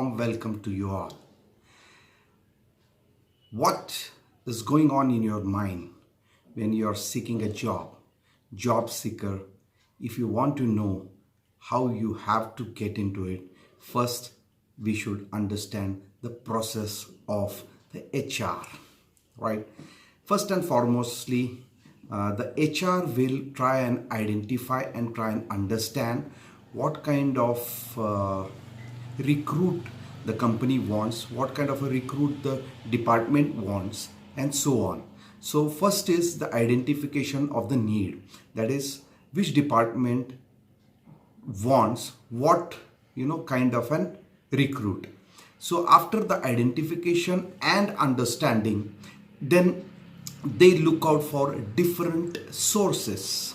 warm welcome to you all. What is going on in your mind when you are seeking a job seeker? If you want to know how you have to get into it, first we should understand the process of the HR, right? First and foremostly, the HR will try and identify and try and understand what kind of recruit the company wants, what kind of a recruit the department wants, and so on. So first is the identification of the need, that is which department wants what kind of an recruit. So after the identification and understanding, then they look out for different sources.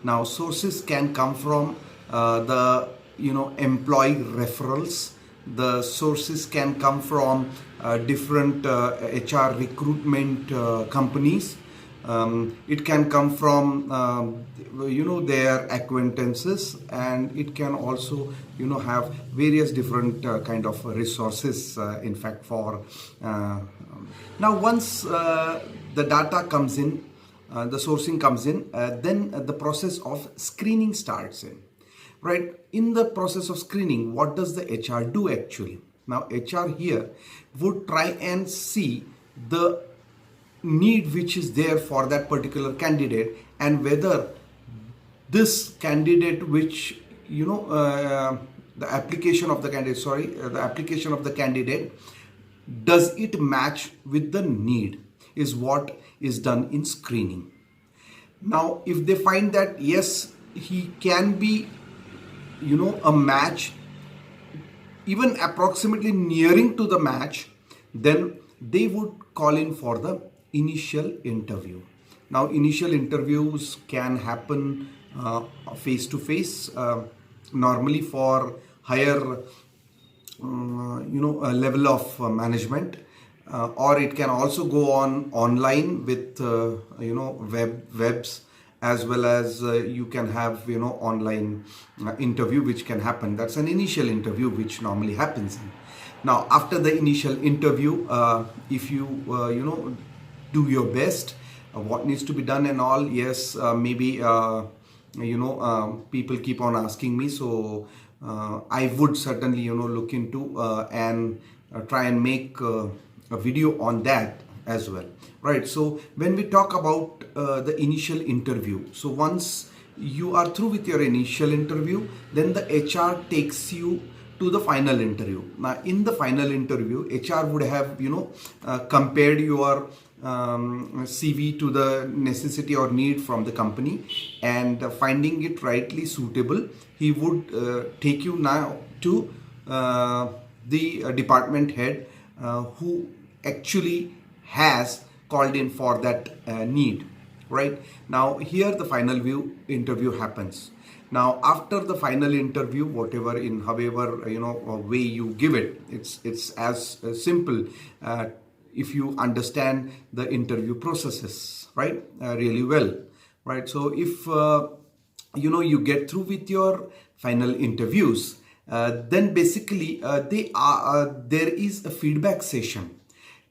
Now sources can come from the employee referrals. The sources can come from different HR recruitment companies. It can come from their acquaintances, and it can also have various different kind of resources, in fact, for now once the data comes in, the sourcing comes in, then the process of screening starts in. Right, in the process of screening, what does the HR do actually? Now HR here would try and see the need which is there for that particular candidate, and whether this candidate which the application of the candidate, does it match with the need, is what is done in screening. Now if they find that yes, he can be a match, even approximately nearing to the match, then they would call in for the initial interview. Now initial interviews can happen face to face, normally for higher level of management, or it can also go on online with webs, as well as you can have online interview which can happen. That's an initial interview which normally happens. Now after the initial interview, if you do your best, what needs to be done and all, yes, maybe people keep on asking me, so I would certainly look into and try and make a video on that as well, right? So when we talk about the initial interview, so once you are through with your initial interview, then the HR takes you to the final interview. Now in the final interview, HR would have compared your CV to the necessity or need from the company, and finding it rightly suitable, he would take you now to the department head who actually has called in for that need. Right now here the final interview happens. Now after the final interview, however way you give it, it's as simple if you understand the interview processes, right, really well, right? So if you get through with your final interviews, then basically there is a feedback session.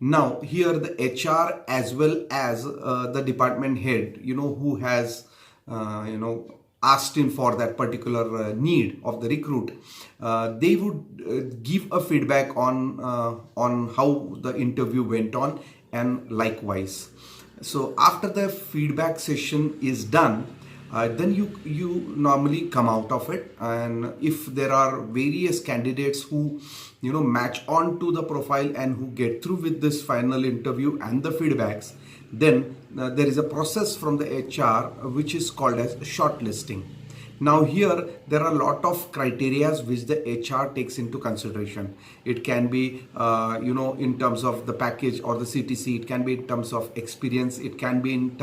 Now here the HR as well as the department head, who has asked in for that particular need of the recruit, they would give a feedback on how the interview went on, and likewise. So after the feedback session is done, then you normally come out of it, and if there are various candidates who match on to the profile and who get through with this final interview and the feedbacks, then there is a process from the HR which is called as shortlisting. Now here there are a lot of criteria which the HR takes into consideration. It can be in terms of the package or the CTC, it can be in terms of experience, it can be in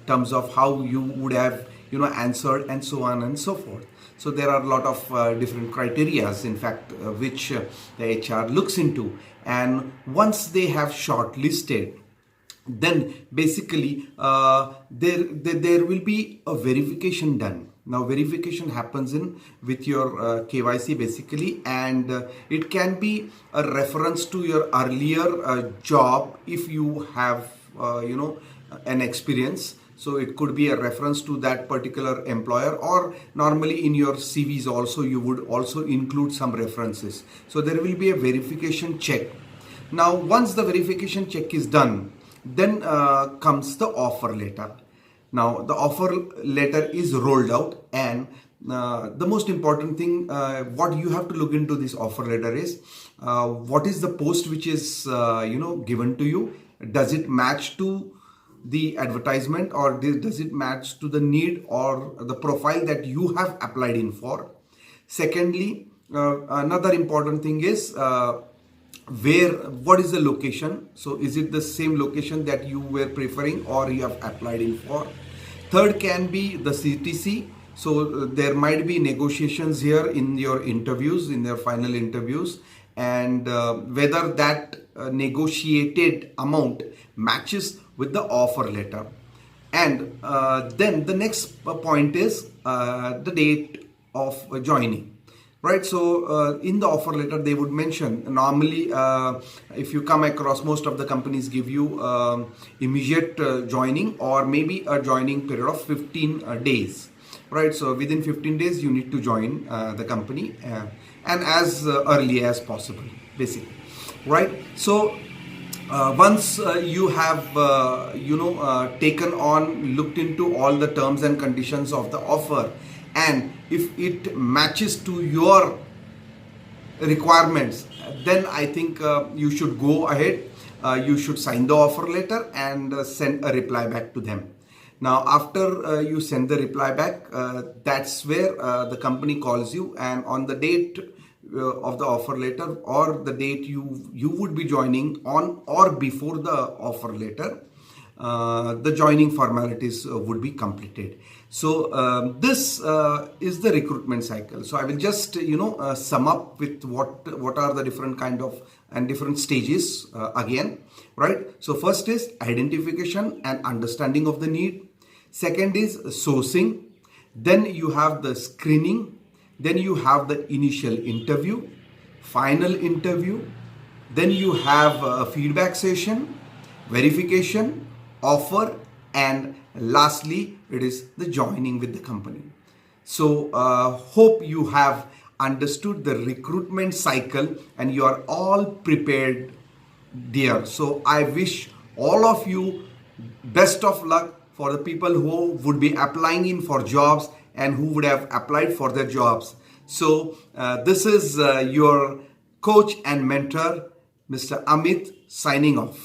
terms of how you would have answered, and so on and so forth. So there are a lot of different criteria, in fact, which the HR looks into, and once they have shortlisted, then basically there will be a verification done. Now verification happens in with your KYC basically, and it can be a reference to your earlier job if you have an experience. So it could be a reference to that particular employer, or normally in your CVs also you would also include some references. So there will be a verification check. Now once the verification check is done, then comes the offer letter. Now the offer letter is rolled out, and the most important thing what you have to look into this offer letter is what is the post which is given to you. Does it match to the advertisement, or does it match to the need or the profile that you have applied in for? Secondly, another important thing is what is the location. So is it the same location that you were preferring or you have applied in for? Third can be the CTC. So there might be negotiations here in your interviews, in their final interviews, and whether that negotiated amount matches with the offer letter. And then the next point is the date of joining. Right, so in the offer letter they would mention, normally if you come across, most of the companies give you immediate joining, or maybe a joining period of 15 days. Right, so within 15 days you need to join the company, and as early as possible basically. Right, so once you have taken on, looked into all the terms and conditions of the offer, and if it matches to your requirements, then I think you should go ahead. You should sign the offer letter and send a reply back to them. Now after you send the reply back, that's where the company calls you, and on the date of the offer letter, or the date you would be joining on or before the offer letter, the joining formalities would be completed. So this is the recruitment cycle. So I will just sum up with what are the different kind of and different stages again, right? So first is identification and understanding of the need. Second is sourcing. Then you have the screening. Then you have the initial interview, final interview. Then you have a feedback session, verification, offer, and lastly it is the joining with the company. So hope you have understood the recruitment cycle and you are all prepared, dear. So I wish all of you best of luck for the people who would be applying in for jobs and who would have applied for their jobs. So this is your coach and mentor, Mr. Amit, signing off.